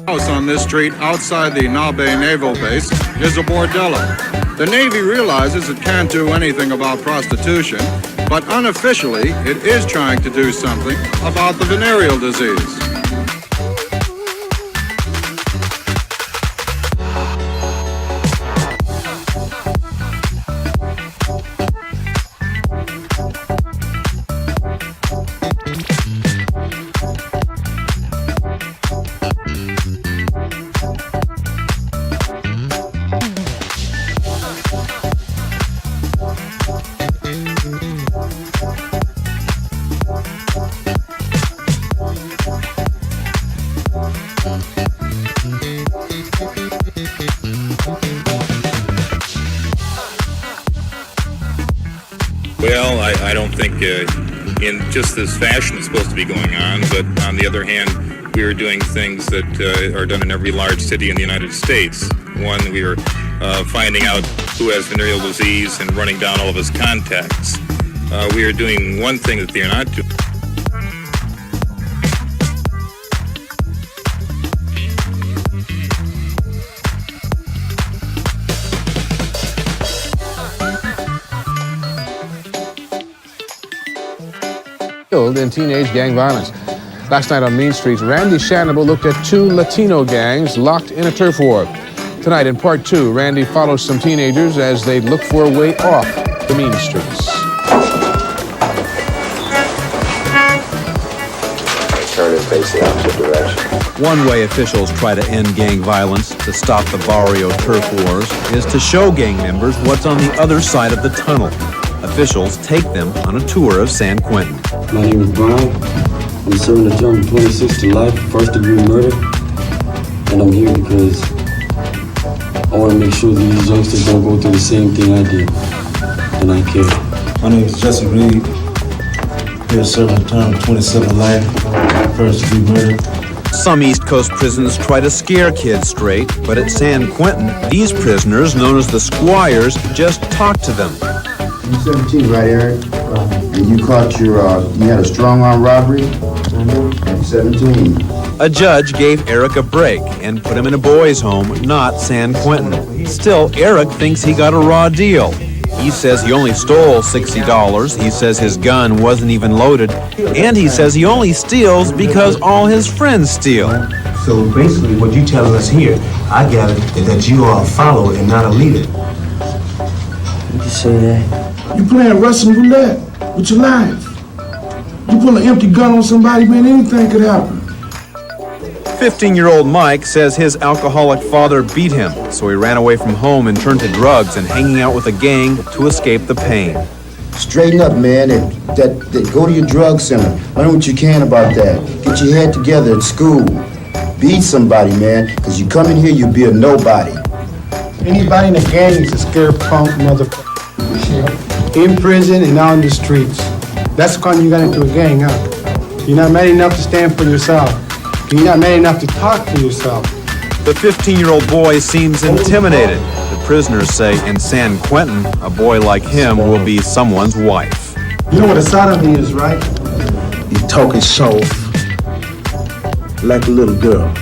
House on this street outside the Nabe Naval Base is a bordello. The Navy realizes it can't do anything about prostitution, but unofficially it is trying to do something about the venereal disease. Well, I don't think in just this fashion it's supposed to be going on, but on the other hand, we are doing things that are done in every large city in the United States. One, we are finding out who has venereal disease and running down all of his contacts. We are doing one thing that they are not doing. Killed in teenage gang violence. Last night on Main Street, Randy Shannable looked at two Latino gangs locked in a turf war. Tonight in part two, Randy follows some teenagers as they look for a way off the mean streets. Turn and face the opposite direction. One way officials try to end gang violence to stop the barrio turf wars is to show gang members what's on the other side of the tunnel. Officials take them on a tour of San Quentin. My name is Brian. I'm serving a term of 26 to life, first-degree murder. And I'm here because I want to make sure that these youngsters don't go through the same thing I did. And I care. My name is Jesse Reed. Here serving a term of 27 to life, first-degree murder. Some East Coast prisons try to scare kids straight, but at San Quentin, these prisoners, known as the squires, just talk to them. You're 17, right, Eric? And you caught you had a strong arm robbery? At 17. A judge gave Eric a break and put him in a boys' home, not San Quentin. Still, Eric thinks he got a raw deal. He says he only stole $60. He says his gun wasn't even loaded. And he says he only steals because all his friends steal. So basically what you're telling us here, I gather, is that you are a follower and not a leader. You can say that. You playing Russian roulette with your life. You pull an empty gun on somebody, man, anything could happen. 15-year-old Mike says his alcoholic father beat him, so he ran away from home and turned to drugs and hanging out with a gang to escape the pain. Straighten up, man, and go to your drug center. Learn what you can about that. Get your head together at school. Beat somebody, man, because you come in here, you'll be a nobody. Anybody in the gang is a scared punk motherfucker. In prison and out in the streets. That's when you got into a gang, huh? You're not man enough to stand for yourself. You're not man enough to talk for yourself. The 15-year-old boy seems intimidated. The prisoners say in San Quentin, a boy like him will be someone's wife. You know what a sodomy is, right? You're talking soft, like a little girl.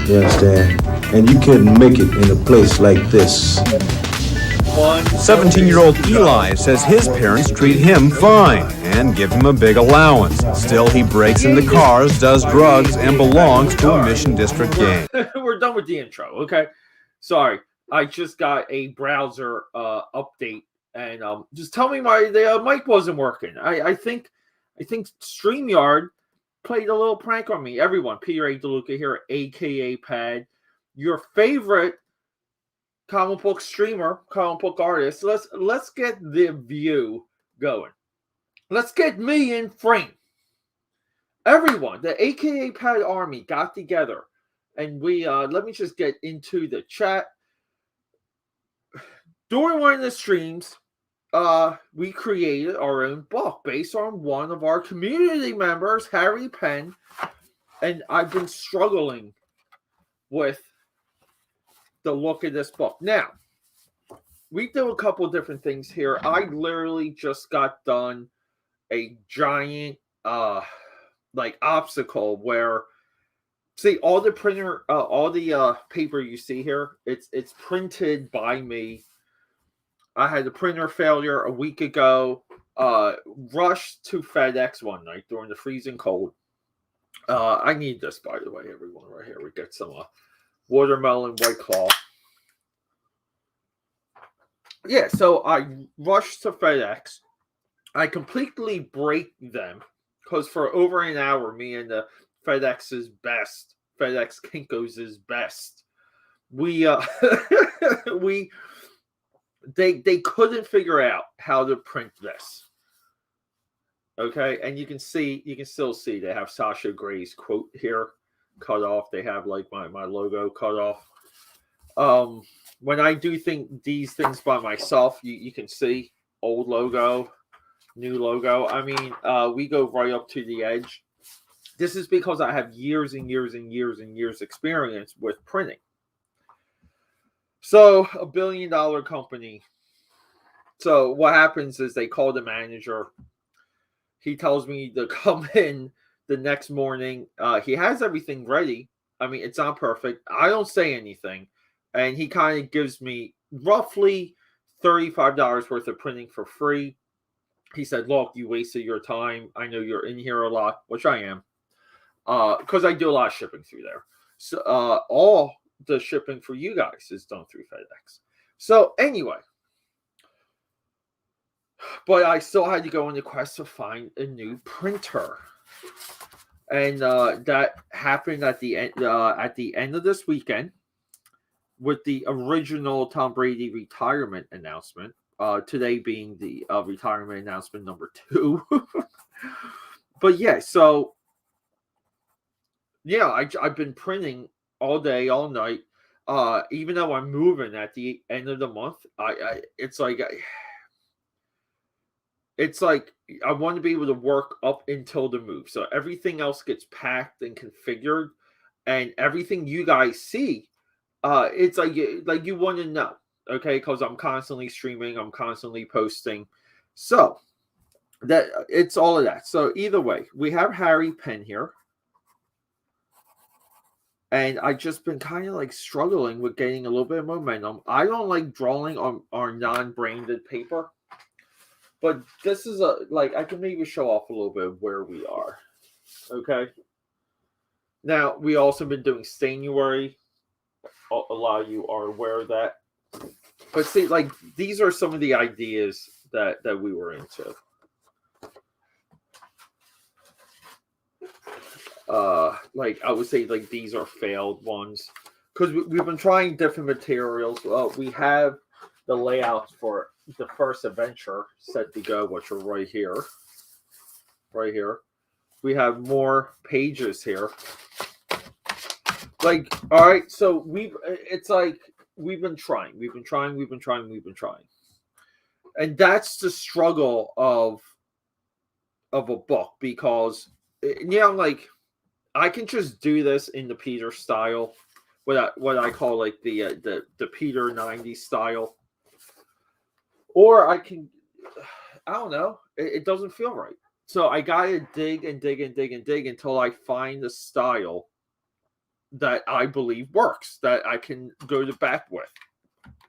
You understand? And you couldn't make it in a place like this. 17-year-old Eli says his parents treat him fine and give him a big allowance. Still, he breaks into cars, does drugs, and belongs to a Mission District gang. We're done with the intro, okay? Sorry, I just got a browser update, and just tell me why the mic wasn't working. I think StreamYard played a little prank on me. Everyone, Peter A. DeLuca here, AKAPAD, your favorite comic book streamer, comic book artist. Let's get the view going. Let's get me in frame. Everyone, the AKAPAD Army got together, and we let me just get into the chat. during one of the streams, we created our own book based on one of our community members, HaRRRY PeNNN, and I've been struggling with the look of this book. Now, we do a couple different things here. I literally just got done a giant like obstacle where, see, all the paper you see here, it's printed by me. I had a printer failure a week ago. Rushed to FedEx one night during the freezing cold. I need this, by the way, everyone, right here. We get some watermelon White Claw. Yeah, so I rushed to FedEx. I completely break them because for over an hour, me and the FedEx Kinko's best, they couldn't figure out how to print this. Okay, and you can still see they have Sasha Gray's quote here cut off. They have like my logo cut off. When I do these things by myself, you can see old logo, new logo. I mean, we go right up to the edge. This is because I have years and years and years and years experience with printing. So, $1 billion company. So what happens is they call the manager. He tells me to come in the next morning. He has everything ready. I mean, it's not perfect. I don't say anything. And he kind of gives me roughly $35 worth of printing for free. He said, look, you wasted your time. I know you're in here a lot, which I am. Because I do a lot of shipping through there. So all the shipping for you guys is done through FedEx. So anyway. But I still had to go on the quest to find a new printer. And that happened at the end of this weekend. With the original Tom Brady retirement announcement, today being the retirement announcement number 2. But yeah, so yeah, I've been printing all day, all night. Even though I'm moving at the end of the month, it's like I want to be able to work up until the move, so everything else gets packed and configured, and everything you guys see. It's like you want to know, okay? Because I'm constantly streaming, I'm constantly posting, so that it's all of that. So either way, we have HaRRRY PeNNN here, and I've just been kind of like struggling with getting a little bit of momentum. I don't like drawing on our non-branded paper, but this is I can maybe show off a little bit of where we are, okay? Now we also been doing Stainuary. A lot of you are aware of that. But see, like, these are some of the ideas that we were into. Like, I would say, like, these are failed ones. Because we've been trying different materials. We have the layouts for the first adventure set to go, which are right here. Right here. We have more pages here. Like, all right, so we've been trying. And that's the struggle of a book, because, like, I can just do this in the Peter style, what I call like the Peter 90s style. Or I don't know, it doesn't feel right. So I gotta dig until I find the style that I believe works, that I can go to back with.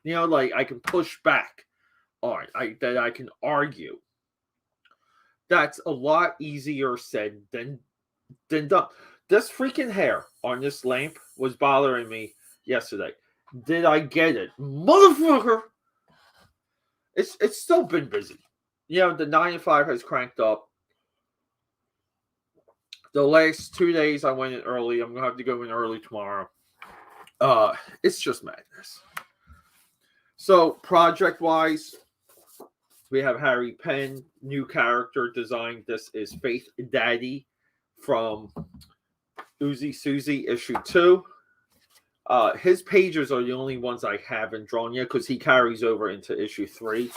Like, I can push back on, that I can argue. That's a lot easier said than done. This freaking hair on this lamp was bothering me yesterday. Did I get it? Motherfucker! It's still been busy. The 9 to 5 has cranked up. The last 2 days I went in early. I'm going to have to go in early tomorrow. It's just madness. So, project-wise, we have HaRRRY PeNNN, new character design. This is Faith Daddy from Uzi Susie issue 2. His pages are the only ones I haven't drawn yet because he carries over into issue 3.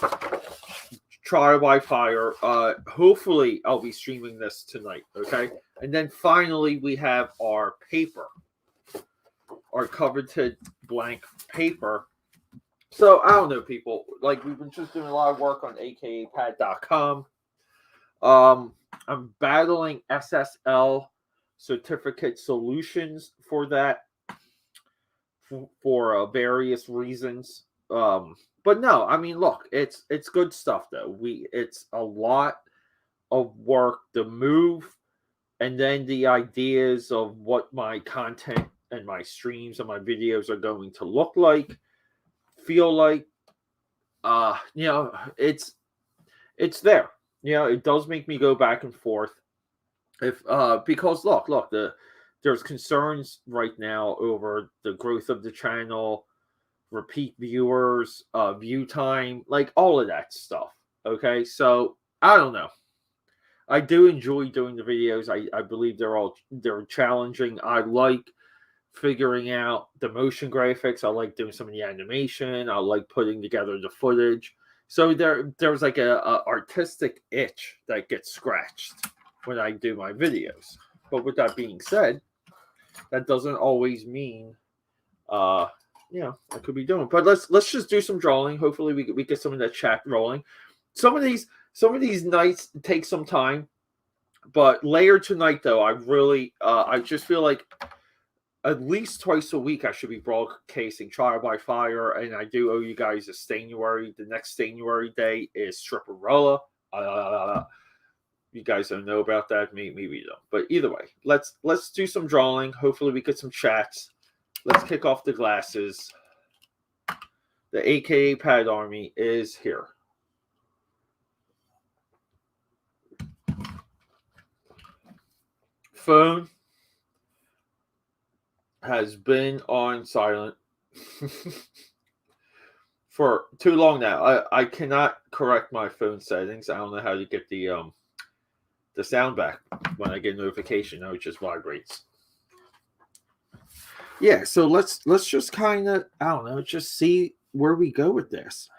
Trial by Fire. Hopefully, I'll be streaming this tonight. Okay, and then finally we have our paper, our coveted blank paper. So I don't know, people. Like, we've been just doing a lot of work on AKAPAD.com. I'm battling SSL certificate solutions for that for various reasons. But no, I mean, look, it's good stuff though. It's a lot of work to move, and then the ideas of what my content and my streams and my videos are going to look like, feel like. It's there. It does make me go back and forth. Because look, there's concerns right now over the growth of the channel, repeat viewers, view time, like all of that stuff. Okay, so I don't know. I do enjoy doing the videos. I believe they're challenging. I like figuring out the motion graphics. I like doing some of the animation. I like putting together the footage. So there's like a artistic itch that gets scratched when I do my videos. But with that being said, that doesn't always mean I could be doing. But let's just do some drawing. Hopefully we get some of that chat rolling. Some of these nights take some time, but later tonight though, I just feel like at least twice a week I should be broadcasting Trial by Fire, and I do owe you guys a Stanuary. The next Stanuary day is Stripperella. You guys don't know about that. Maybe you don't. But either way, let's do some drawing. Hopefully we get some chats. Let's kick off the glasses. The AKAPAD Army is here. Phone has been on silent for too long now. I cannot correct my phone settings. I don't know how to get the sound back when I get a notification. No, it just vibrates. Yeah, so let's just kind of, I don't know, just see where we go with this.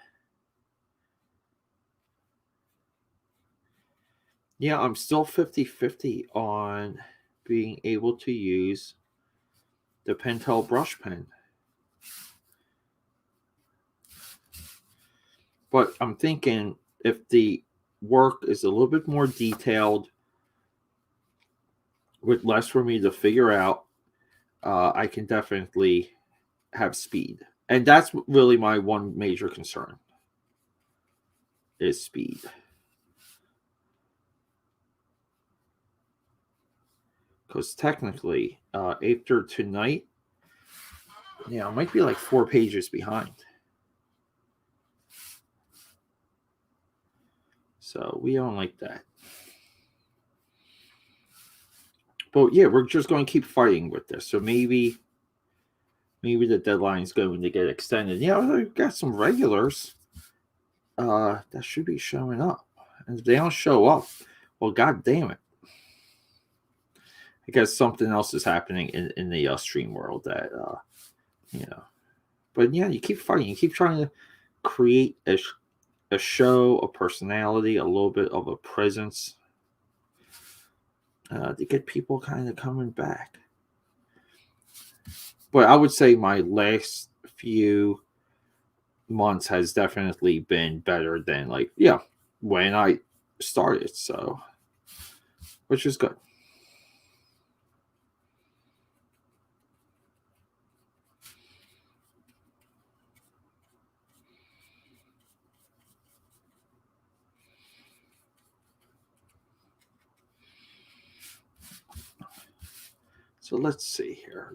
Yeah, I'm still 50-50 on being able to use the Pentel brush pen. But I'm thinking if the work is a little bit more detailed with less for me to figure out, I can definitely have speed. And that's really my one major concern is speed. Because technically, after tonight, I might be like 4 pages behind. So we don't like that. But yeah, we're just going to keep fighting with this. So maybe the deadline is going to get extended. We've got some regulars that should be showing up. And if they don't show up, well, god damn it. I guess something else is happening in the stream world that, But yeah, you keep fighting. You keep trying to create a show, a personality, a little bit of a presence to get people kind of coming back. But I would say my last few months has definitely been better than when I started. So, which is good. So let's see here.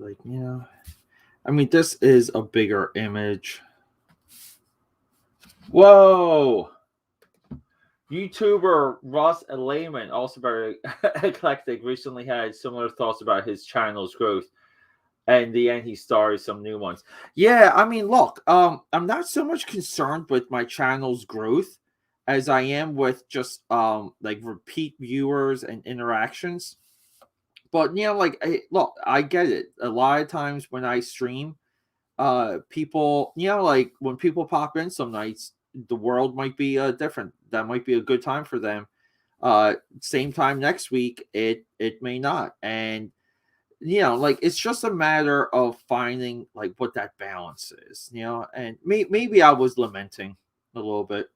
I mean, this is a bigger image. Whoa! YouTuber Ross Layman, also very eclectic, recently had similar thoughts about his channel's growth. And in the end, he started some new ones. Yeah, I mean, look, I'm not so much concerned with my channel's growth as I am with just repeat viewers and interactions. But look, I get it. A lot of times when I stream, people, like when people pop in some nights, the world might be different. That might be a good time for them. Same time next week, it may not. And like it's just a matter of finding like what that balance is, and maybe I was lamenting a little bit.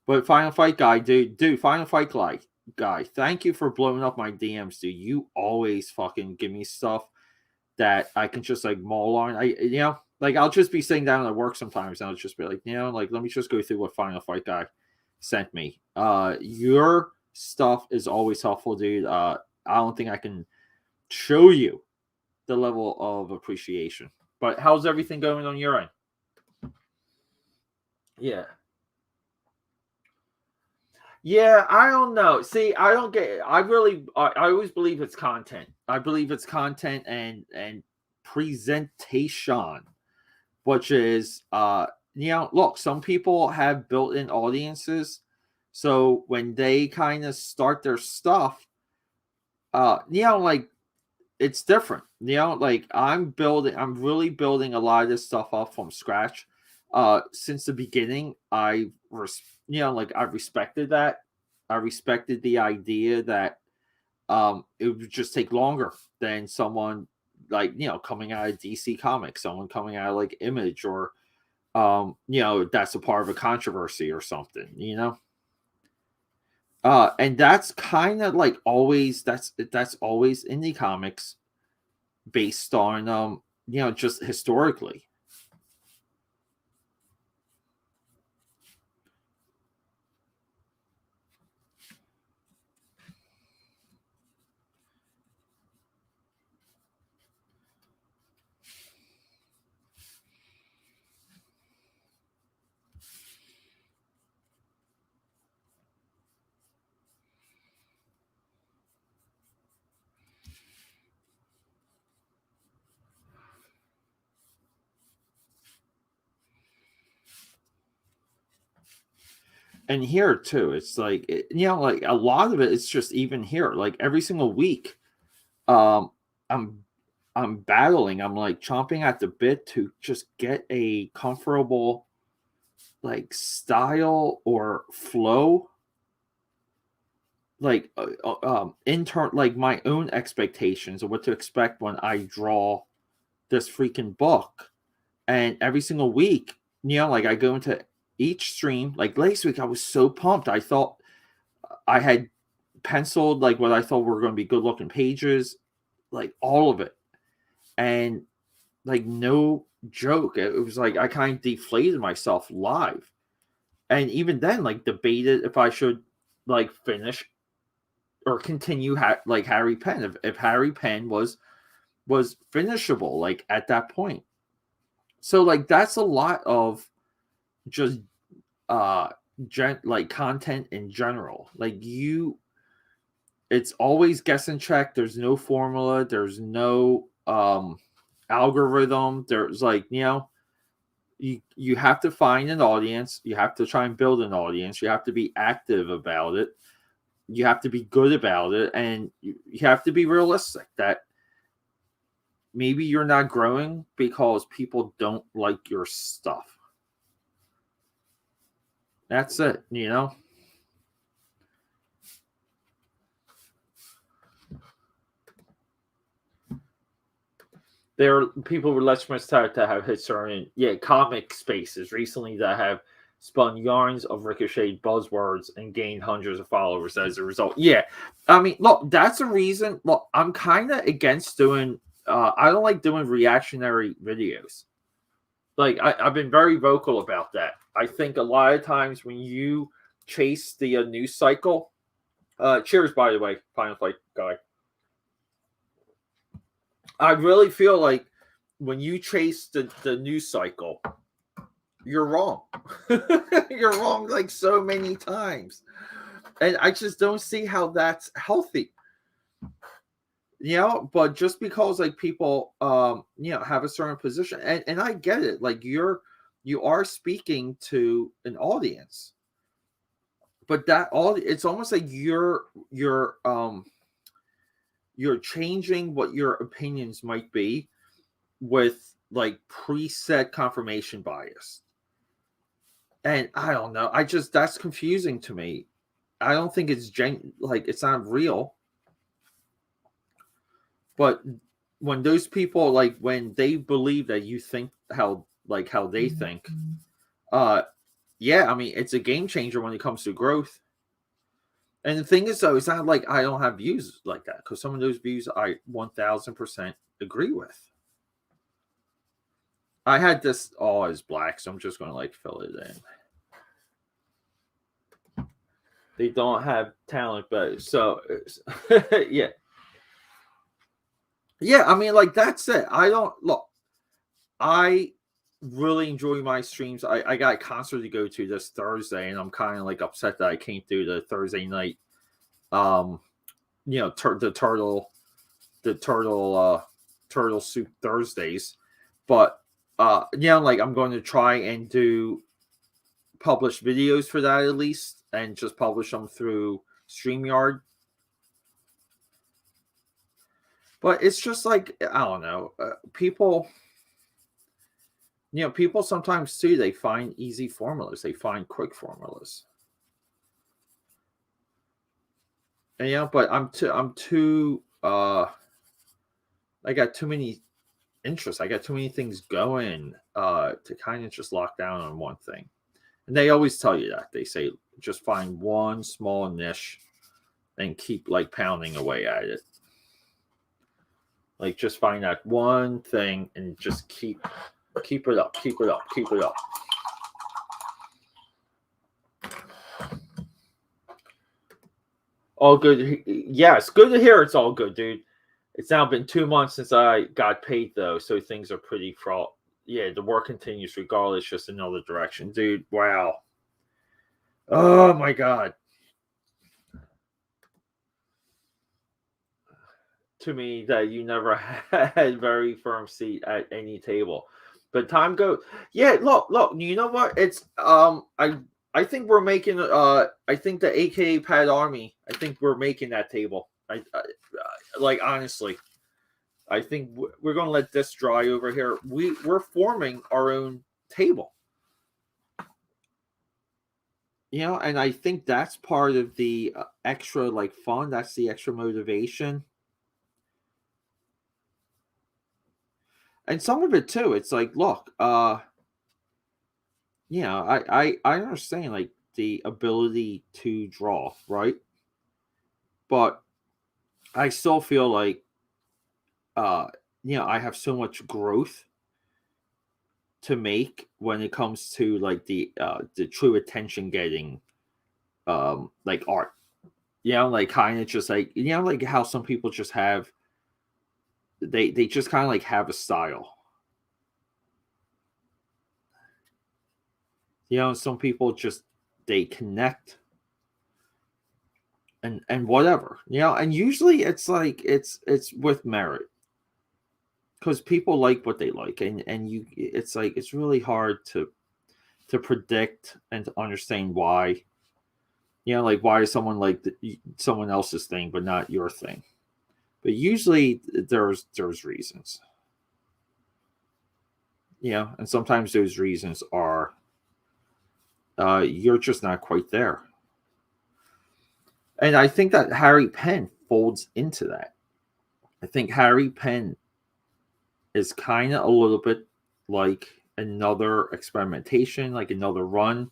But Final Fight guy, dude, Final Fight guy, thank you for blowing up my DMs, dude. You always fucking give me stuff that I can just like mull on. Like I'll just be sitting down at work sometimes and I'll just be like, like let me just go through what Final Fight guy sent me. Your stuff is always helpful, dude. I don't think I can show you the level of appreciation. But how's everything going on your end? Yeah. Yeah, I don't know. See, I don't get. I always believe it's content. I believe it's content and presentation, which is look, some people have built-in audiences, so when they kind of start their stuff, like it's different. Like I'm really building a lot of this stuff up from scratch. Since the beginning, I respected that. I respected the idea that it would just take longer than someone like coming out of DC Comics, someone coming out of like Image, or that's a part of a controversy or something. And that's kind of like always that's always indie comics based on just historically. And here too, it's like like a lot of it. It's just even here, like every single week, I'm battling. I'm like chomping at the bit to just get a comfortable like style or flow, like intern like my own expectations of what to expect when I draw this freaking book. And every single week, like I go into each stream. Like last week, I was so pumped. I thought I had penciled like what I thought were going to be good looking pages, like all of it. And like no joke, it was like I kind of deflated myself live. And even then, like debated if I should like finish or continue like HaRRRY PeNNN, if HaRRRY PeNNN was finishable like at that point. So like that's a lot of just like content in general. Like it's always guess and check. There's no formula, there's no algorithm. There's like you have to find an audience, you have to try and build an audience, you have to be active about it, you have to be good about it, and you have to be realistic that maybe you're not growing because people don't like your stuff. That's it, There are people with less start to have hit certain comic spaces recently that have spun yarns of ricocheted buzzwords and gained hundreds of followers as a result. Yeah, I mean, look, that's a reason. Look, I'm kind of against doing. I don't like doing reactionary videos. Like I've been very vocal about that. I think a lot of times when you chase the news cycle. Cheers, by the way, Final Fight guy. I really feel like when you chase the news cycle, you're wrong. You're wrong like so many times. And I just don't see how that's healthy. But just because like people have a certain position, and I get it, like you are speaking to an audience. But it's almost like you're changing what your opinions might be with like preset confirmation bias. And I don't know. That's confusing to me. I don't think it's like it's not real. But when those people, like when they believe that you think how they think, yeah, I mean it's a game changer when it comes to growth. And the thing is, though, it's not like I don't have views like that, because some of those views I 1000% agree with. I had this all as black, so I'm just going to like fill it in. They don't have talent, but so yeah. Yeah, I mean, like that's it. I really enjoy my streams. I got a concert to go to this Thursday, and I'm kind of like upset that I can't do the Thursday night. You know, the turtle soup Thursdays, but yeah, like I'm going to try and do publish videos for that at least, and just publish them through StreamYard. But it's just like, I don't know, people, you know, people sometimes too, they find easy formulas, they find quick formulas. And, you know, but I'm too, I got too many interests. I got too many things going to kind of just lock down on one thing. And they always tell you that. They say just find one small niche and keep like pounding away at it. Like just find that one thing and just keep it up, keep it up, keep it up. All good. Yes, good to hear it's all good, dude. It's now been 2 months since I got paid, though, so things are pretty fraught. Yeah, the work continues regardless, just another direction. Dude, wow. Oh, my God. To me, that you never had very firm seat at any table. But time goes. Yeah, look, you know what? It's, I think we're making, I think the AKAPAD Army, I think we're making that table. Like, honestly, I think we're going to let this dry over here. We're forming our own table. You know, and I think that's part of the extra, like, fun. That's the extra motivation. And some of it, too, it's like, look, you know, I understand, like, the ability to draw, right? But I still feel like, you know, I have so much growth to make when it comes to like the true attention getting like art. You know, like kind of just like, you know, like how some people just have they just kind of like have a style. You know, some people just they connect and whatever, you know, and usually it's like it's with merit. Because people like what they like, and you, it's like it's really hard to predict and to understand why. You know, like why is someone like someone else's thing but not your thing? But usually there's reasons. You know, and sometimes those reasons are you're just not quite there. And I think that HaRRRY PeNNN folds into that. I think HaRRRY PeNNN is kind of a little bit like another experimentation, like another run,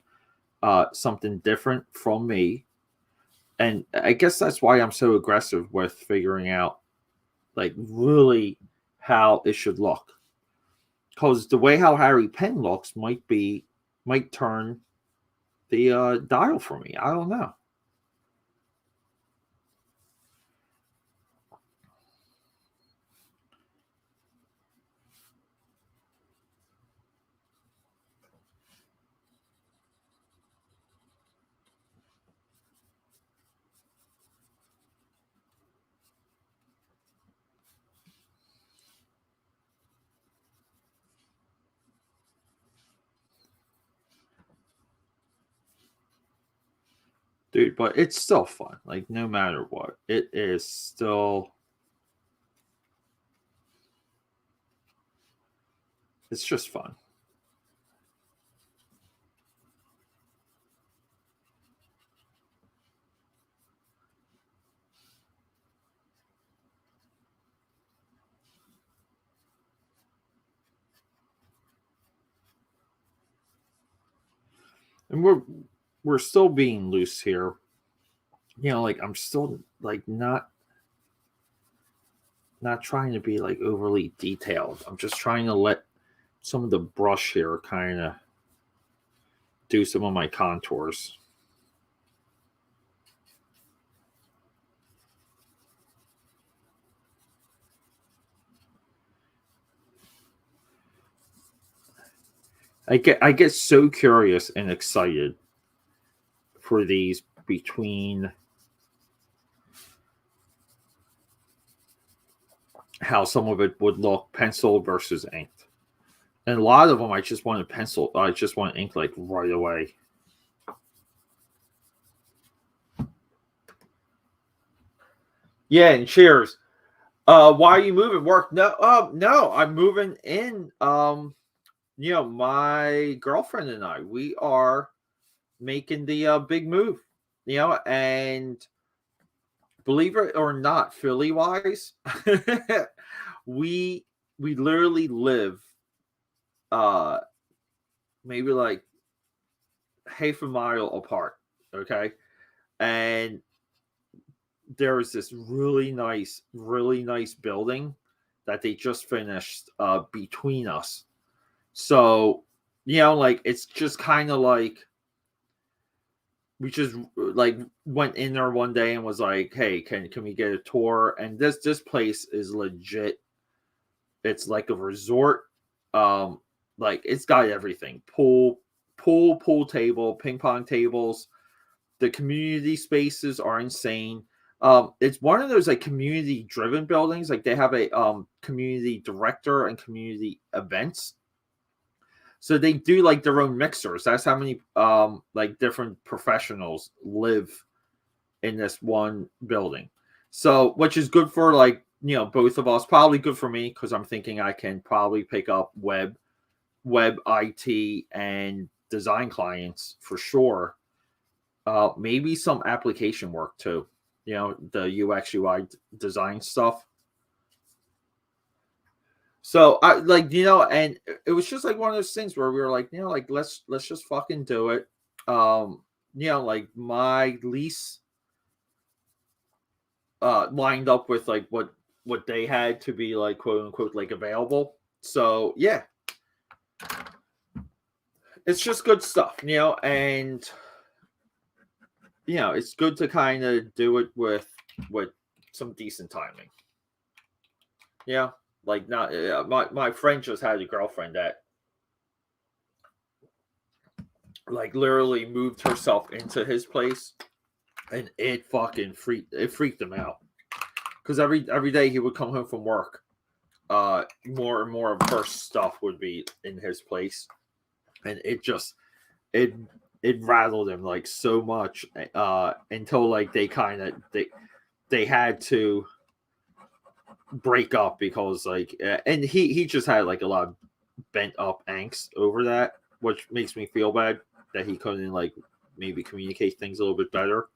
something different from me. And I guess that's why I'm so aggressive with figuring out like really how it should look. Because the way how HaRRRY PeNNN looks might turn the dial for me. I don't know. Dude, but it's still fun. Like, no matter what, it is still. It's just fun. And we're still being loose here. You know, like I'm still like not trying to be like overly detailed. I'm just trying to let some of the brush here kind of do some of my contours. I get so curious and excited for these between how some of it would look pencil versus inked. And a lot of them I just want to pencil. I just want to ink like right away. Yeah, and cheers. Why are you moving? Work? No, I'm moving in. You know, my girlfriend and I, we are making the big move. You know, and believe it or not, Philly wise, we literally live maybe like half a mile apart. Okay, and there is this really nice building that they just finished between us. So, you know, like it's just kind of like we just like went in there one day and was like, "Hey, can we get a tour?" And this place is legit. It's like a resort. Like it's got everything: pool table, ping pong tables. The community spaces are insane. It's one of those like community driven buildings. Like they have a community director and community events. So they do like their own mixers. That's how many like different professionals live in this one building. So which is good for like, you know, both of us. Probably good for me because I'm thinking I can probably pick up web IT and design clients for sure. Maybe some application work too. You know, the UX UI design stuff. So I like, you know, and it was just like one of those things where we were like, you know, like let's just fucking do it. You know, like my lease lined up with like what they had to be like quote unquote like available. So yeah. It's just good stuff, you know, and you know, it's good to kind of do it with some decent timing. Yeah, like not my friend just had a girlfriend that like literally moved herself into his place, and it fucking freaked him out because every day he would come home from work, more and more of her stuff would be in his place, and it rattled him like so much until like they had to break up because like and he just had like a lot of bent up angst over that, which makes me feel bad that he couldn't like maybe communicate things a little bit better.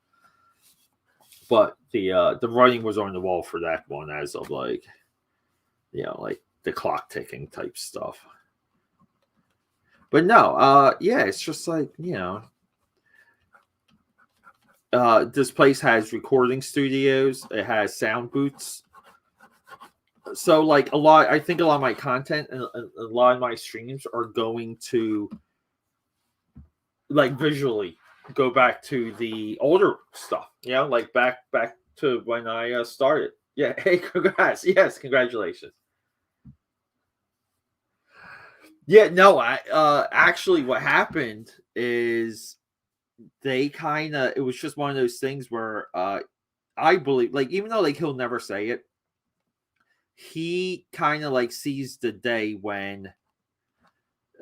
But the writing was on the wall for that one as of like, you know, like the clock ticking type stuff. But no, yeah, it's just like, you know, this place has recording studios. It has sound booths. So like I think a lot of my content and a lot of my streams are going to like visually go back to the older stuff, you know, like back to when I started. Yeah, hey, congrats. Yes, congratulations. Yeah, no, I actually what happened is they kind of it was just one of those things where I believe like even though like he'll never say it, he kind of like sees the day when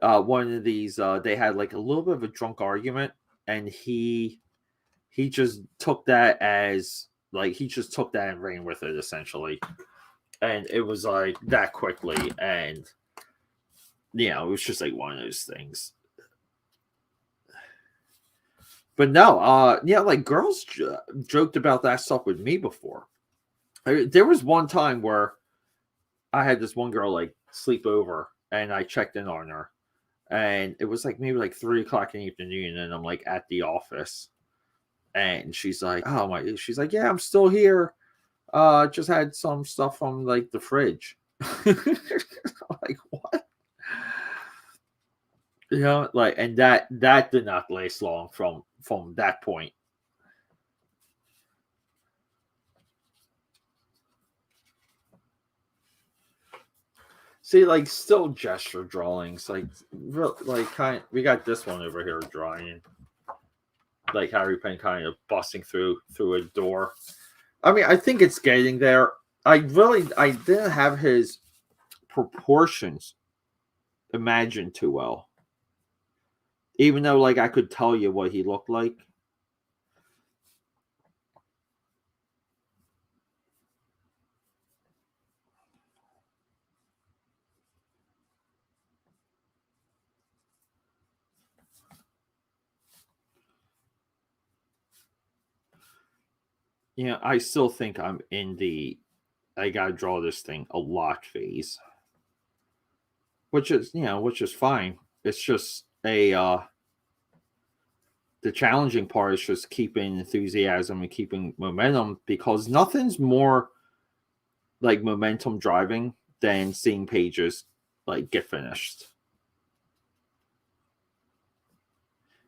one of these they had like a little bit of a drunk argument, and he just took that as like he just took that and ran with it essentially, and it was like that quickly. And it was just like one of those things. But no, like girls joked about that stuff with me before. There was one time where I had this one girl like sleep over, and I checked in on her, and it was like maybe like 3:00 in the afternoon, and I'm like at the office, and she's like, "Oh my," she's like, "Yeah, I'm still here. Just had some stuff from like the fridge." Like what? Like, and that did not last long from that point. See, like, still gesture drawings, like, we got this one over here drawing, like HaRRRY PeNNN kind of busting through a door. I mean, I think it's getting there. I didn't have his proportions imagined too well, even though like I could tell you what he looked like. I still think I'm in the I gotta draw this thing a lot phase, which is fine. It's just the challenging part is just keeping enthusiasm and keeping momentum, because nothing's more like momentum driving than seeing pages like get finished.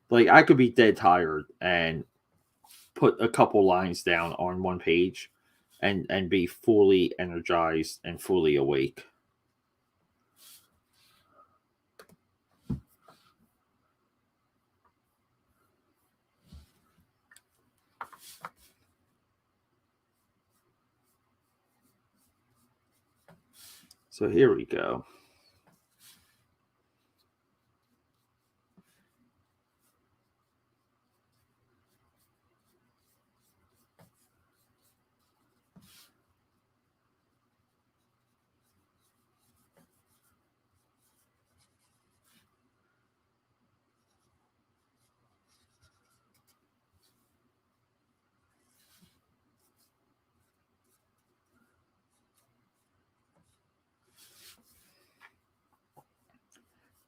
Like, I could be dead tired and put a couple lines down on one page and be fully energized and fully awake. So here we go.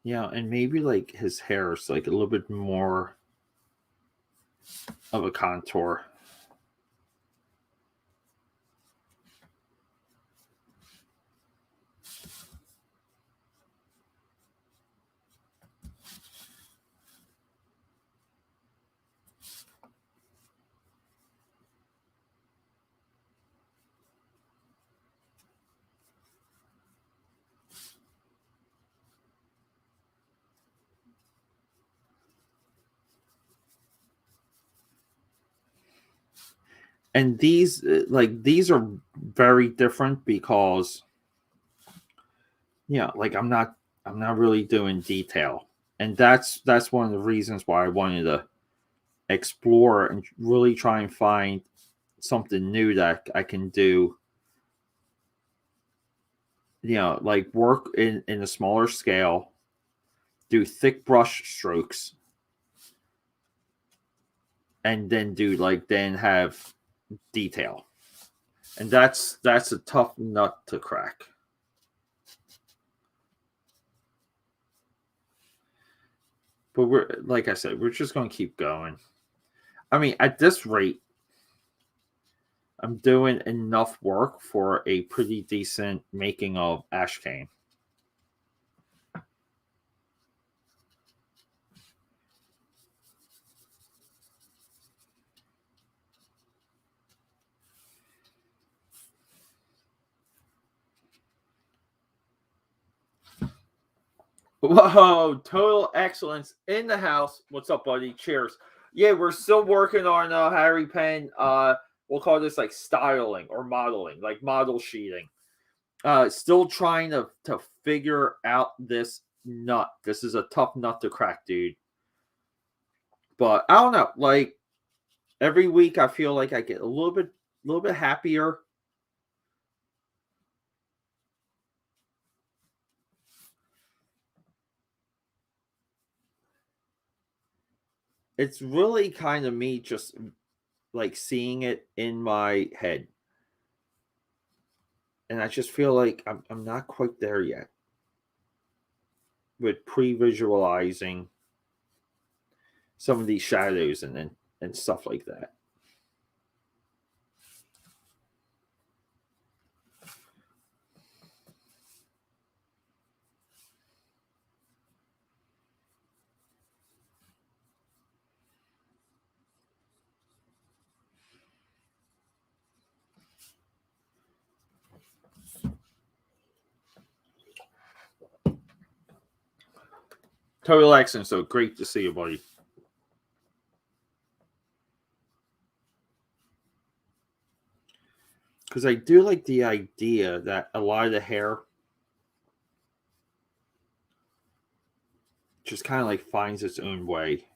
Yeah, and maybe like his hair is like a little bit more of a contour. And these are very different because like I'm not really doing detail, and that's one of the reasons why I wanted to explore and really try and find something new that I can do, like work in a smaller scale, do thick brush strokes, and then then have detail. And that's a tough nut to crack. But like I said, we're just going to keep going. I mean, at this rate, I'm doing enough work for a pretty decent making of Ashcan. Whoa, total excellence in the house. What's up, buddy? Cheers. Yeah, we're still working on HaRRRY PeNNN. We'll call this like styling or modeling, like model sheeting. Still trying to figure out this nut. This is a tough nut to crack, dude. But I don't know. Like every week, I feel like I get a little bit happier. it's really kind of me just like seeing it in my head. And I just feel like I'm not quite there yet with pre-visualizing some of these shadows and stuff like that. Total accent, so great to see you, buddy. Because I do like the idea that a lot of the hair just kind of like finds its own way.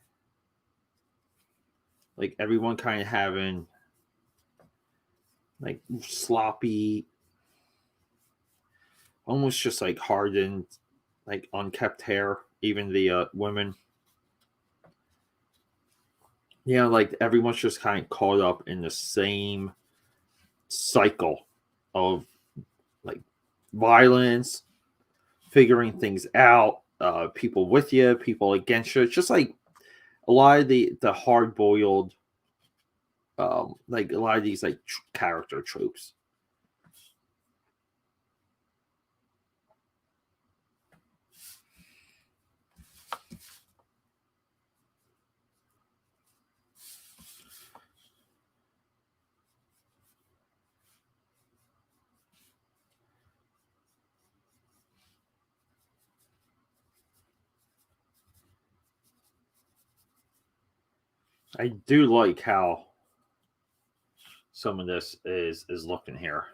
Like everyone kind of having like sloppy, almost just like hardened, like unkept hair. Even the women, yeah, like everyone's just kind of caught up in the same cycle of like violence, figuring things out, people with you, people against you. It's just like a lot of the hard boiled, like a lot of these like character tropes. I do like how some of this is looking here.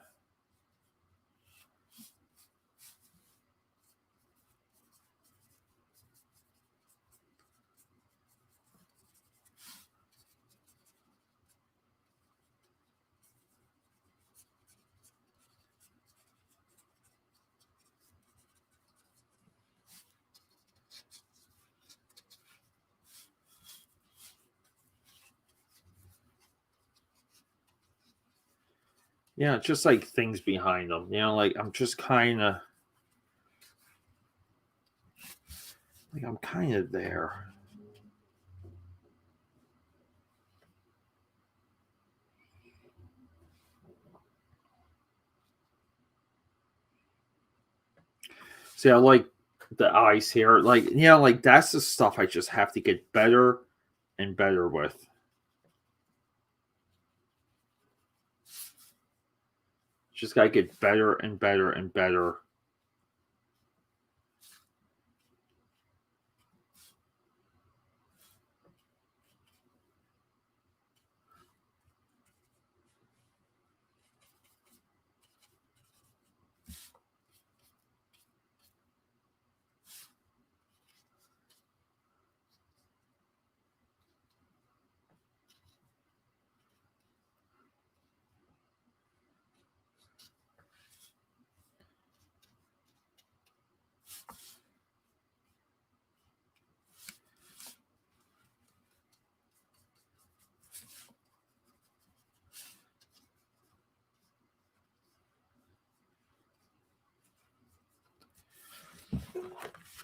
Yeah, just like things behind them. Like I'm just kind of like I'm kind of there. See, I like the eyes here. Like, like that's the stuff I just have to get better and better with. Just gotta get better and better and better.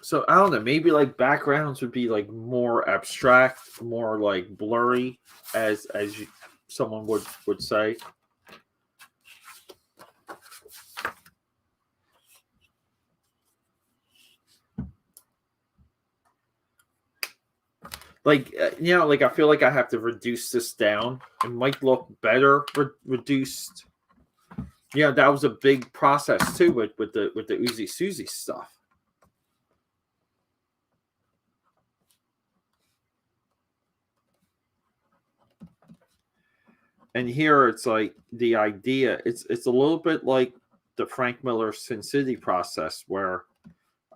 So I don't know, maybe like backgrounds would be like more abstract, more like blurry, as someone would say. Like like I feel like I have to reduce this down. It might look better reduced. Yeah, that was a big process too with the Uzi Susie stuff. And here it's like the idea. It's a little bit like the Frank Miller Sin City process, where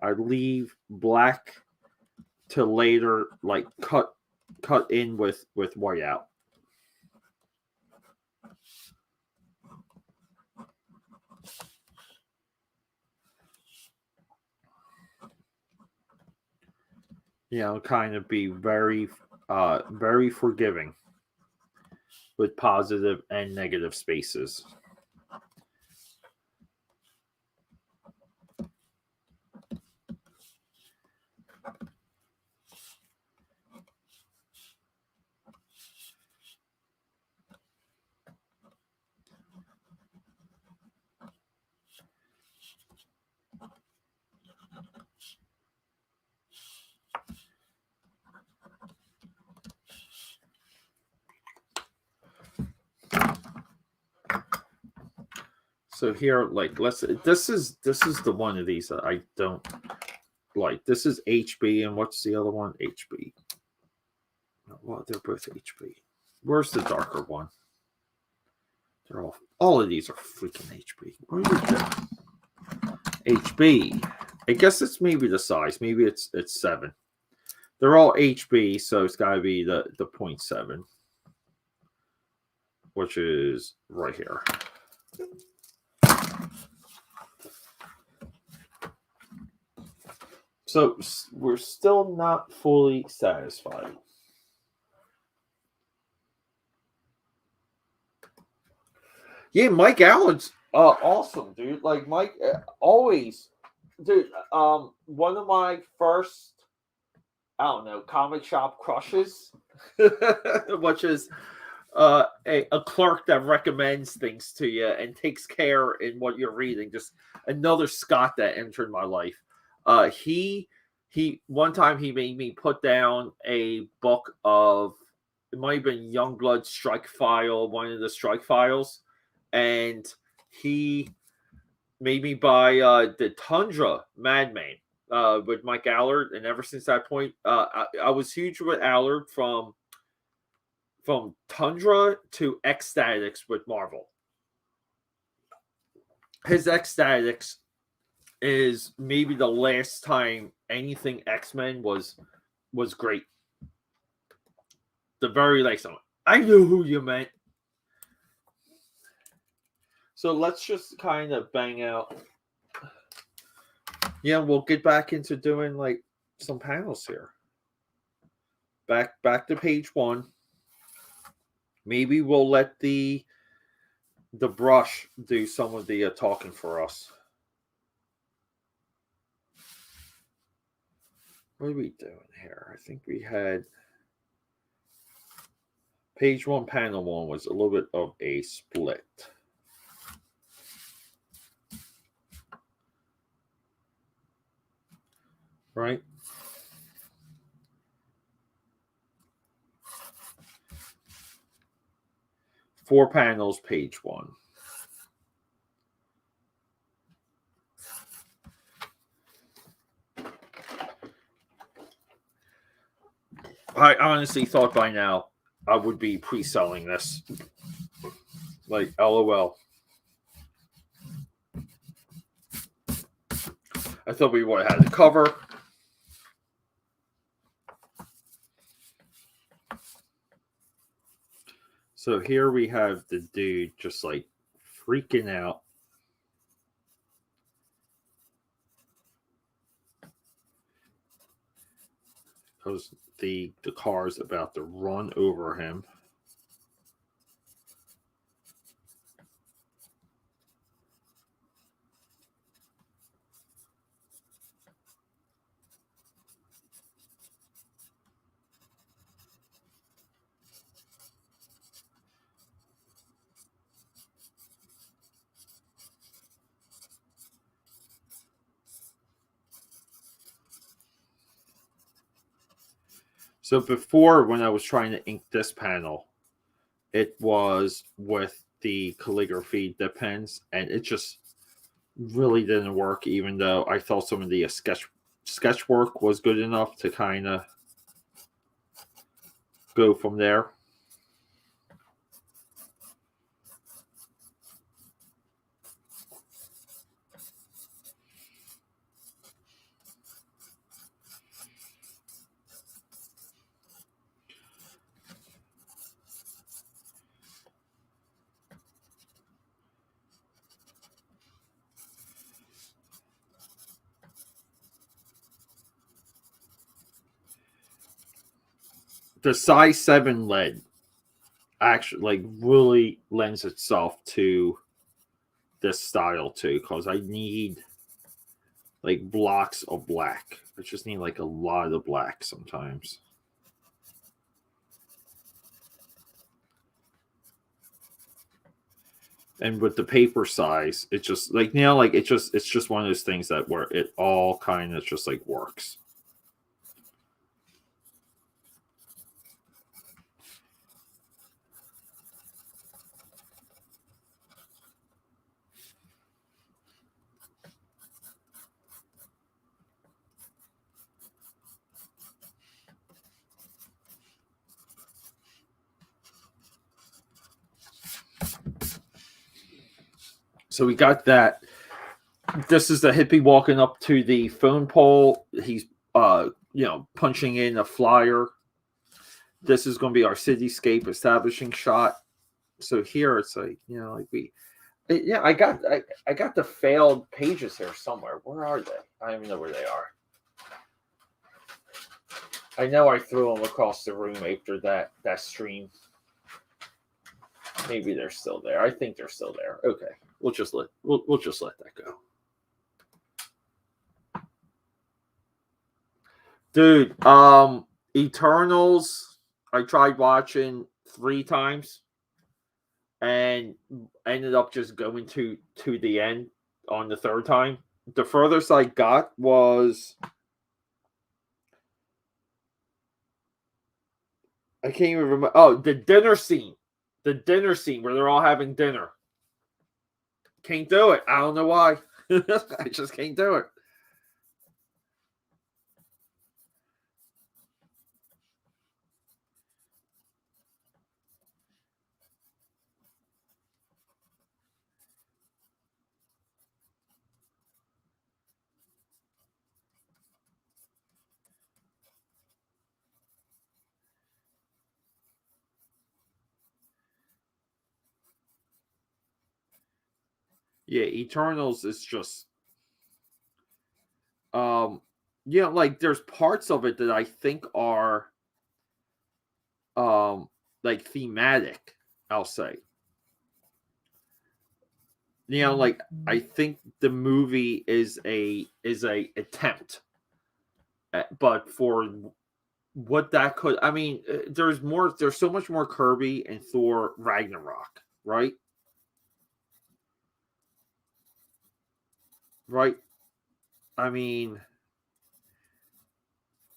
I leave black to later like cut in with white out. Kind of be very very forgiving with positive and negative spaces. So here, like, this is the one of these that I don't like. This is HB, and what's the other one? HB. Well, they're both HB. Where's the darker one? They're all of these are freaking HB. What are you doing? HB. I guess it's maybe the size. Maybe it's 7. They're all HB, so it's got to be the 0.7, which is right here. So we're still not fully satisfied. Yeah, Mike Allen's awesome, dude. Like Mike always, dude. One of my first, I don't know, comic shop crushes, which is a clerk that recommends things to you and takes care in what you're reading. Just another Scott that entered my life. He one time he made me put down a book of, it might have been Youngblood Strike File, one of the Strike Files, and he made me buy the Tundra Madman with Mike Allard, and ever since that point, I was huge with Allard from Tundra to Ecstatics with Marvel. His Ecstatics is maybe the last time anything X-Men was great. The very last one. I knew who you meant. So let's just kind of bang out. Yeah, we'll get back into doing like some panels here. Back to page 1. Maybe we'll let the brush do some of the talking for us. What are we doing here? I think we had page 1, panel 1 was a little bit of a split. Right? Four panels, page 1. I honestly thought by now I would be pre-selling this. Like, LOL. I thought we would have had the cover. So here we have the dude just like freaking out. Because the car is about to run over him. So before, when I was trying to ink this panel, it was with the calligraphy dip pens, and it just really didn't work, even though I thought some of the sketch work was good enough to kind of go from there. the size 7 lead actually like really lends itself to this style too, because I need like blocks of black. I just need like a lot of black sometimes. And with the paper size, it's just like, like it's just one of those things that where it all kind of just like works. So we got that. This is the hippie walking up to the phone pole. He's punching in a flyer. This is going to be our cityscape establishing shot. So here it's like, I got the failed pages here somewhere. Where are they? I don't even know where they are. I know I threw them across the room after that stream. Maybe they're still there. I think they're still there. Okay. We'll just let that go. Dude, Eternals, I tried watching 3 times and ended up just going to the end on the 3rd time. The furthest I got was, I can't even remember. Oh, the dinner scene. The dinner scene where they're all having dinner. Can't do it. I don't know why. I just can't do it. Yeah, Eternals is just like there's parts of it that I think are like thematic, I'll say. Like I think the movie is a attempt, but for what that could, I mean, there's so much more Kirby and Thor Ragnarok, right? Right. I mean,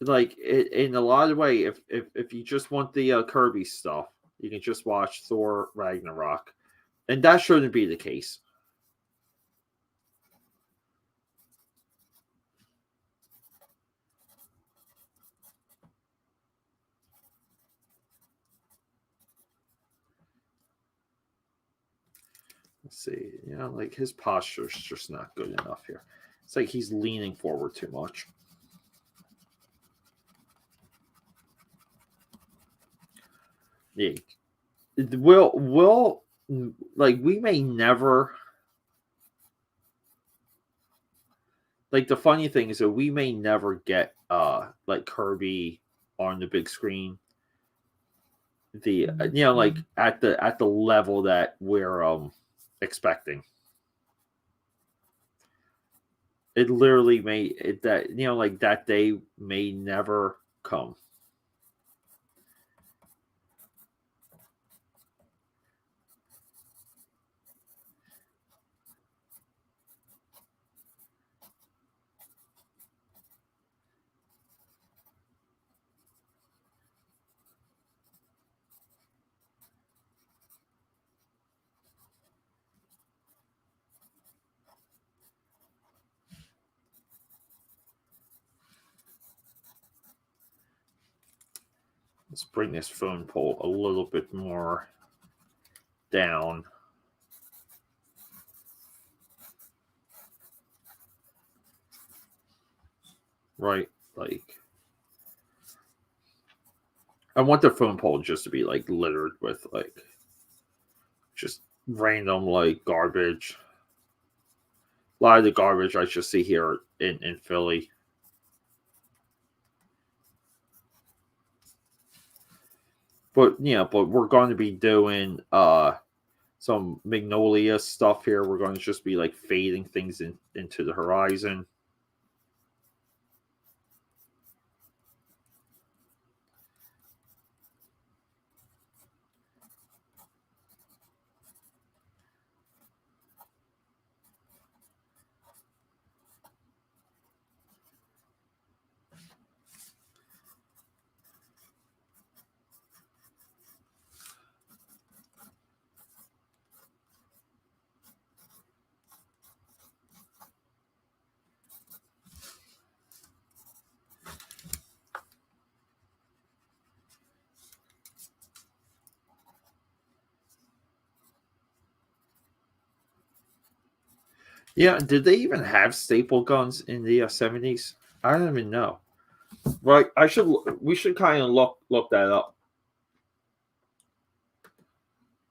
like in a lot of way, if you just want the Kirby stuff, you can just watch Thor Ragnarok, and that shouldn't be the case. Let's see, like his posture is just not good enough here. It's like he's leaning forward too much. Yeah, will like we may never. Like the funny thing is that we may never get like Kirby on the big screen. The like at the level that we're expecting. It literally like that day may never come. Let's bring this phone pole a little bit more down. Right, like I want the phone pole just to be like littered with like just random like garbage. A lot of the garbage I just see here in Philly. But but we're going to be doing some Magnolia stuff here. We're going to just be like fading things into the horizon. Yeah, did they even have staple guns in the 70s? I don't even know. Right, we should kind of look that up.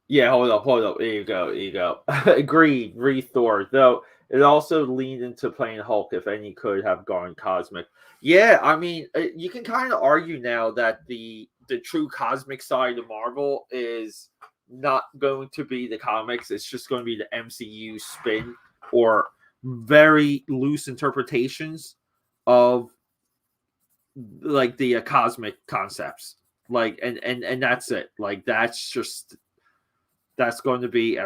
Yeah, hold up. There you go. Agreed, Thor. Though it also leaned into playing Hulk if any could have gone cosmic. Yeah, I mean, you can kind of argue now that the true cosmic side of Marvel is not going to be the comics. It's just going to be the MCU spin or very loose interpretations of like the cosmic concepts. Like and that's it. Like that's going to be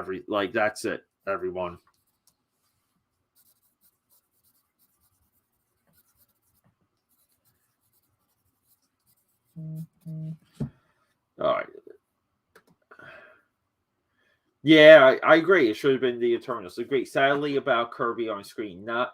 that's it, everyone. All right. Yeah, I agree. It should have been the Eternals. Agree. Sadly, about Kirby on screen, not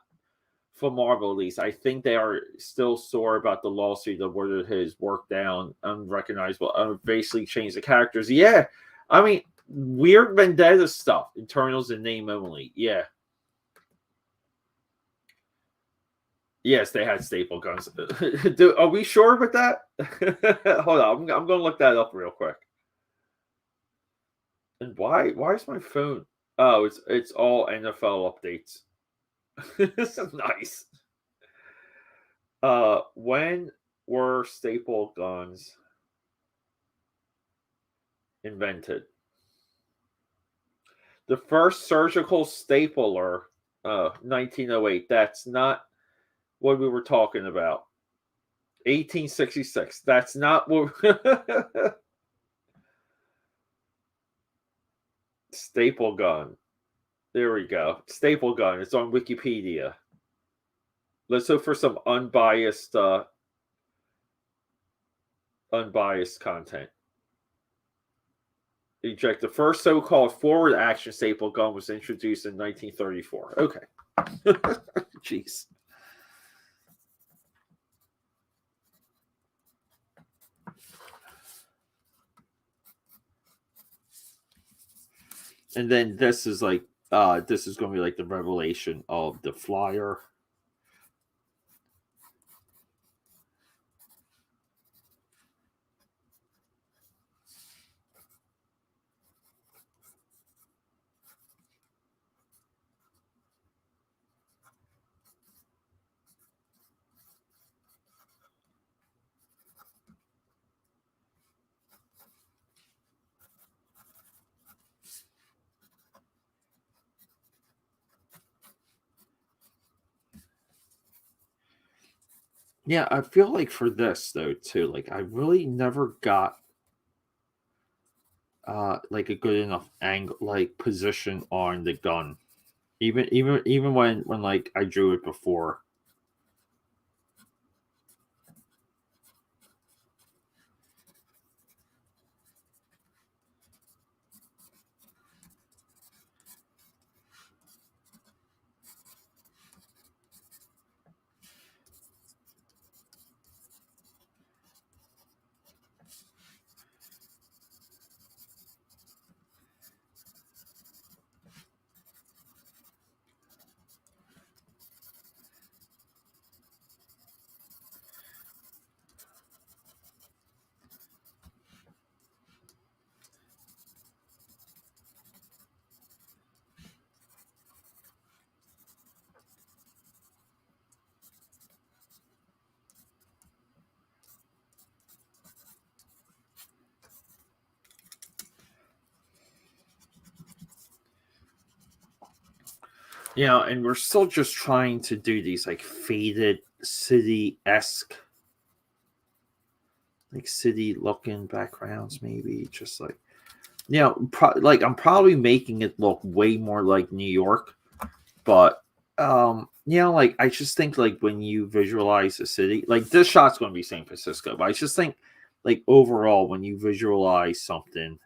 for Marvel at least. I think they are still sore about the lawsuit of whether his work down, unrecognizable, basically change the characters. Yeah, I mean, weird vendetta stuff. Eternals in name only. Yeah. Yes, they had staple guns. Are we sure about that? Hold on, I'm going to look that up real quick. And why is my phone? Oh, it's all NFL updates. This is nice. When were staple guns invented? The first surgical stapler, 1908. That's not what we were talking about. 1866. That's not what. Staple gun. There we go. Staple gun. It's on Wikipedia. Let's look for some unbiased content. Eject. The first so-called forward action staple gun was introduced in 1934. Okay. Jeez. And then this is like this is going to be like the revelation of the flyer. Yeah, I feel like for this though too, like I really never got like a good enough angle, like position on the gun. Even when like I drew it before. You know, and we're still just trying to do these like faded city-esque, like city looking backgrounds, maybe just like, you know, like I'm probably making it look way more like New York, but you know, like I just think like when you visualize a city, like this shot's going to be San Francisco, but I just think like overall when you visualize something,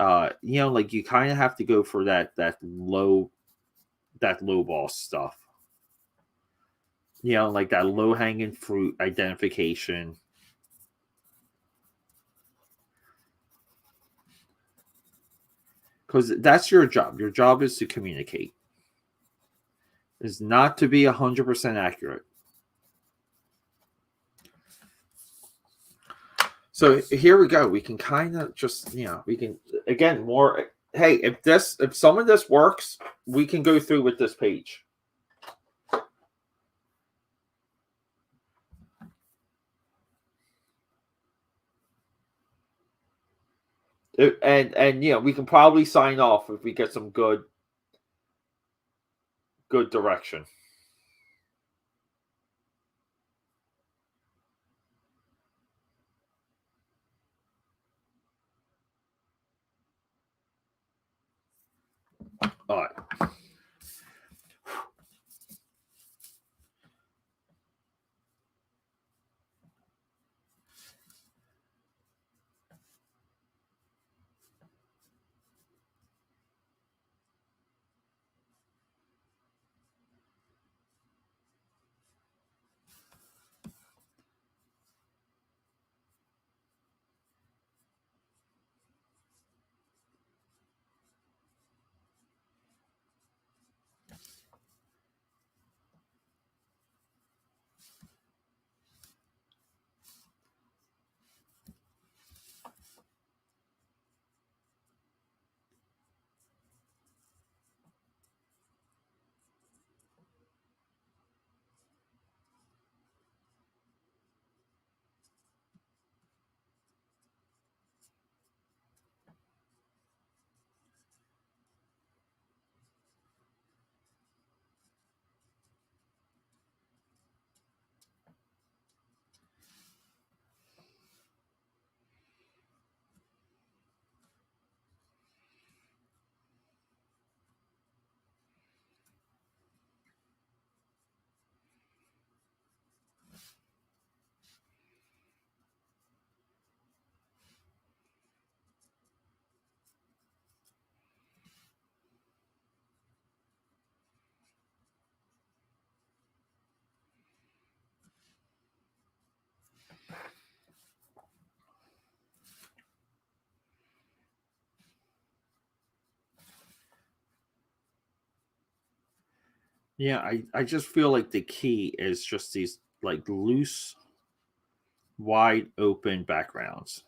you know, like you kind of have to go for that low ball stuff. You know, like that low hanging fruit identification. Because that's your job. Your job is to communicate. Is not to be 100% accurate. So here we go. We can kind of just, you know, we can again more. Hey, if some of this works, we can go through with this page. And you know, we can probably sign off if we get some good direction. All right. Yeah, I just feel like the key is just these like loose, wide open backgrounds.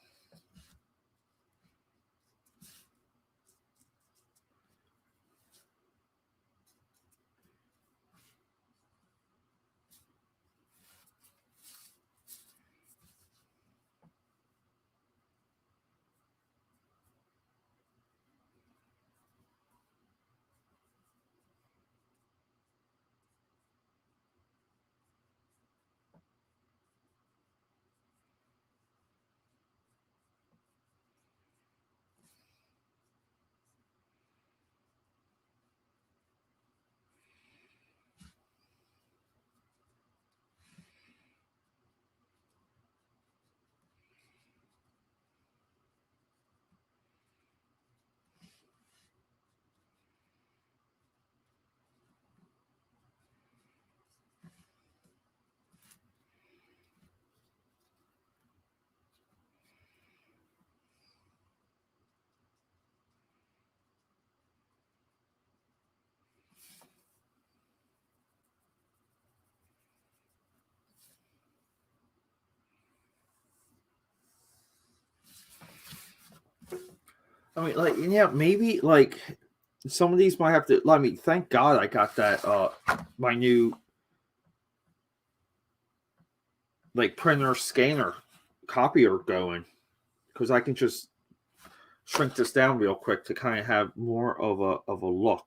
I mean, like, yeah, maybe like some of these might have to. I mean, thank God I got that my new like printer scanner copier going, because I can just shrink this down real quick to kind of have more of a look.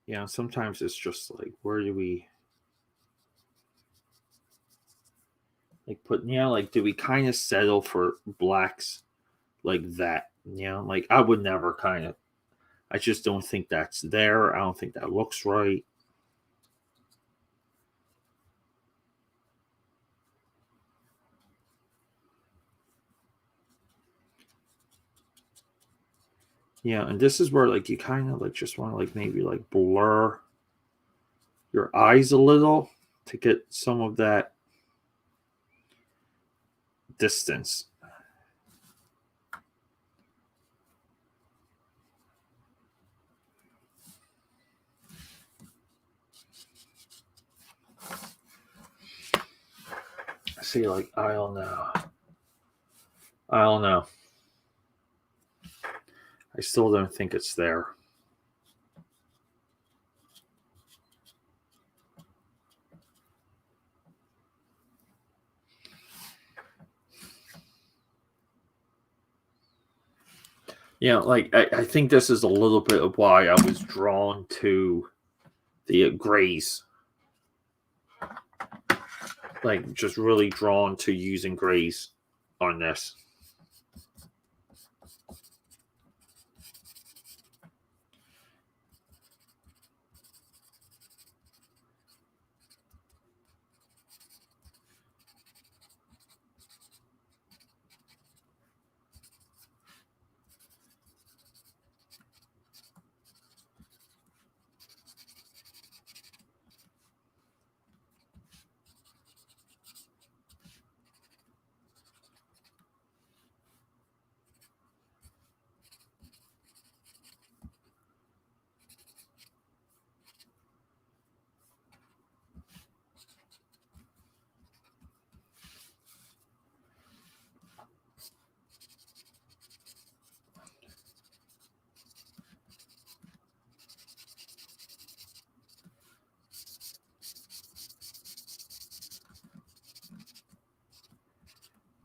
Yeah, sometimes it's just like, where do we like put, like, do we kind of settle for blacks like that? Like, I would never kind of, I just don't think that's there. I don't think that looks right. Yeah, and this is where like you kind of like just want to like maybe like blur your eyes a little to get some of that distance. See, like, I don't know. I still don't think it's there. Like, I think this is a little bit of why I was drawn to the grays. Like, just really drawn to using grays on this.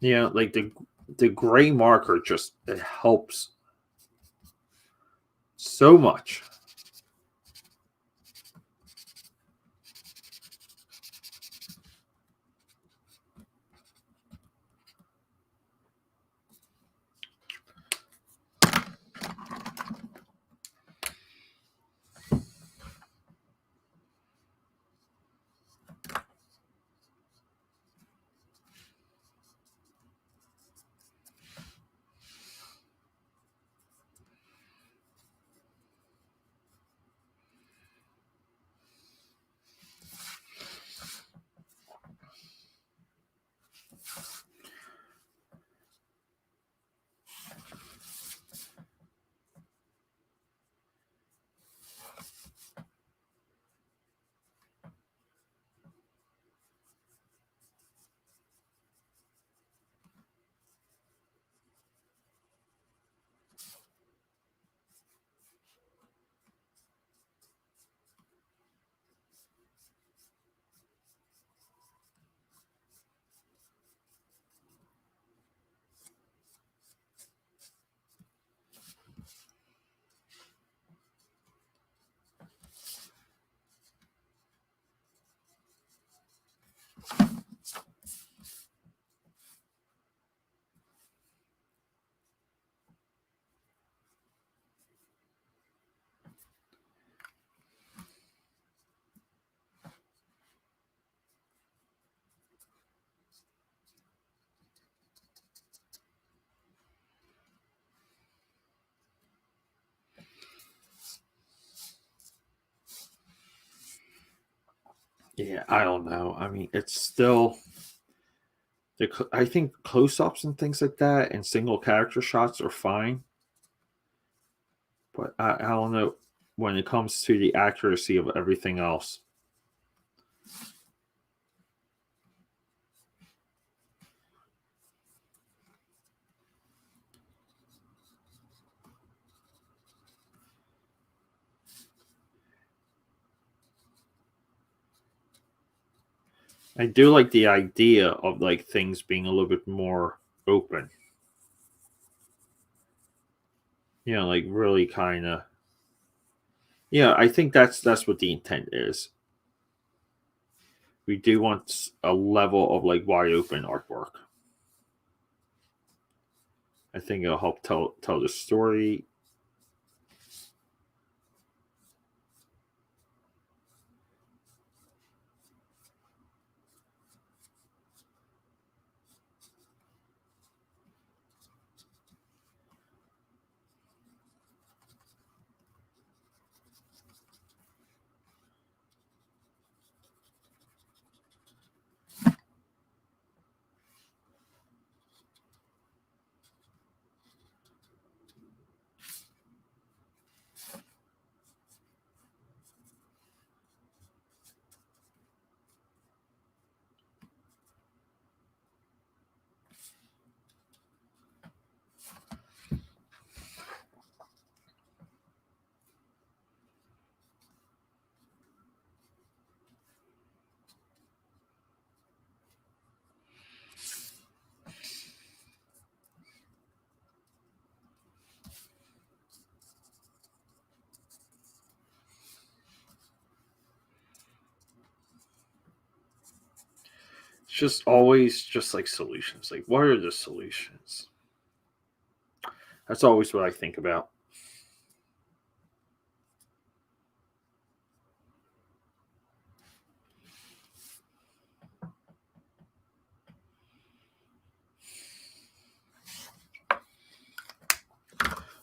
Like the gray marker just, it helps so much. Yeah, I don't know. I mean, it's still, I think close-ups and things like that and single character shots are fine, but I don't know when it comes to the accuracy of everything else. I do like the idea of like things being a little bit more open. Like really kind of Yeah, I think that's what the intent is. We do want a level of like wide open artwork. I think it'll help tell the story. It's just always just like solutions. Like, what are the solutions? That's always what I think about.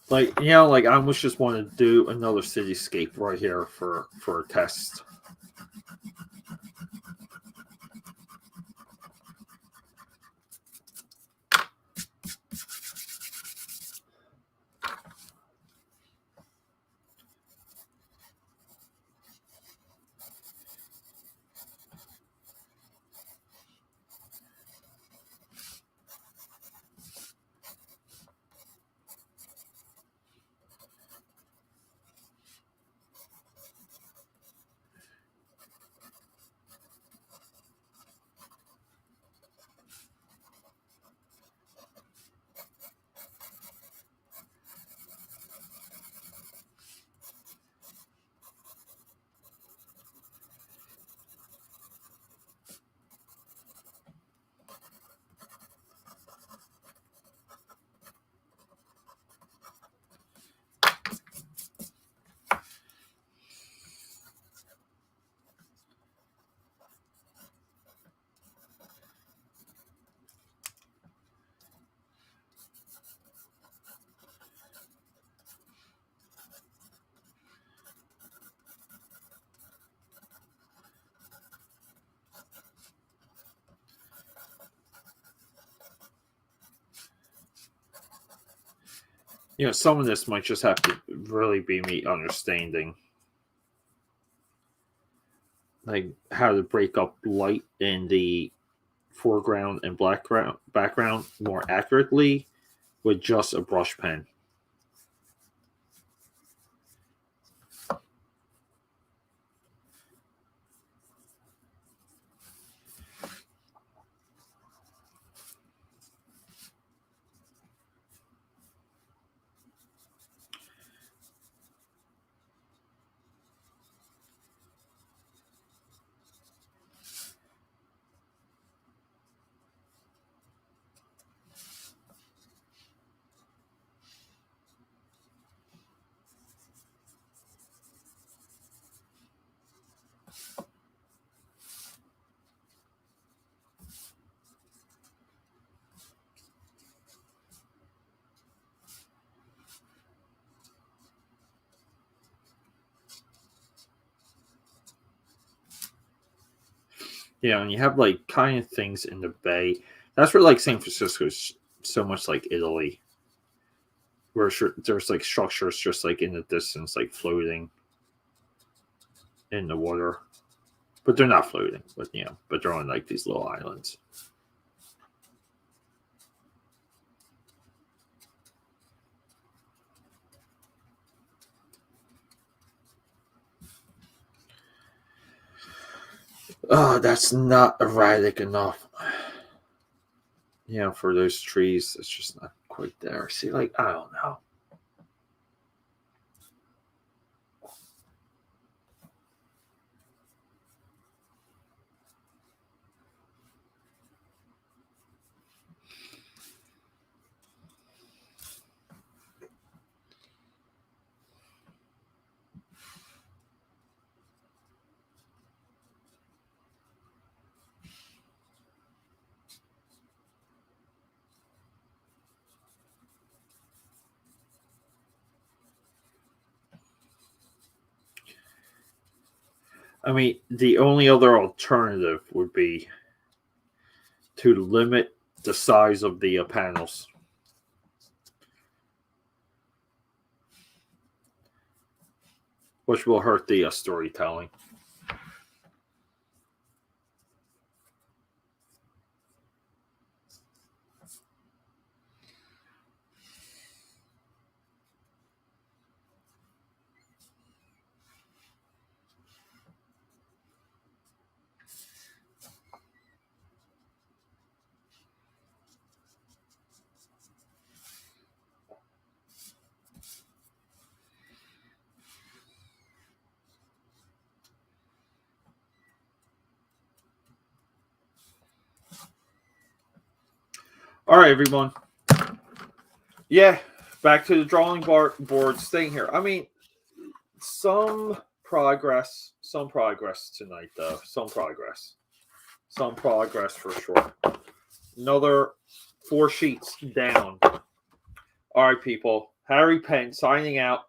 Like, like I almost just want to do another cityscape right here for a test. Some of this might just have to really be me understanding like how to break up light in the foreground and background more accurately with just a brush pen. And you have like kind of things in the bay. That's where like San Francisco's so much like Italy, where there's like structures just like in the distance, like floating in the water, but they're not floating. But they're on like these little islands. Oh, that's not erratic enough. For those trees, it's just not quite there. See, like, I don't know. I mean, the only other alternative would be to limit the size of the panels. Which will hurt the storytelling. All right, everyone. Yeah, back to the drawing board. Staying here. I mean, some progress tonight, though. Some progress for sure. Another 4 sheets down. All right, people. HaRRRY PeNNN signing out.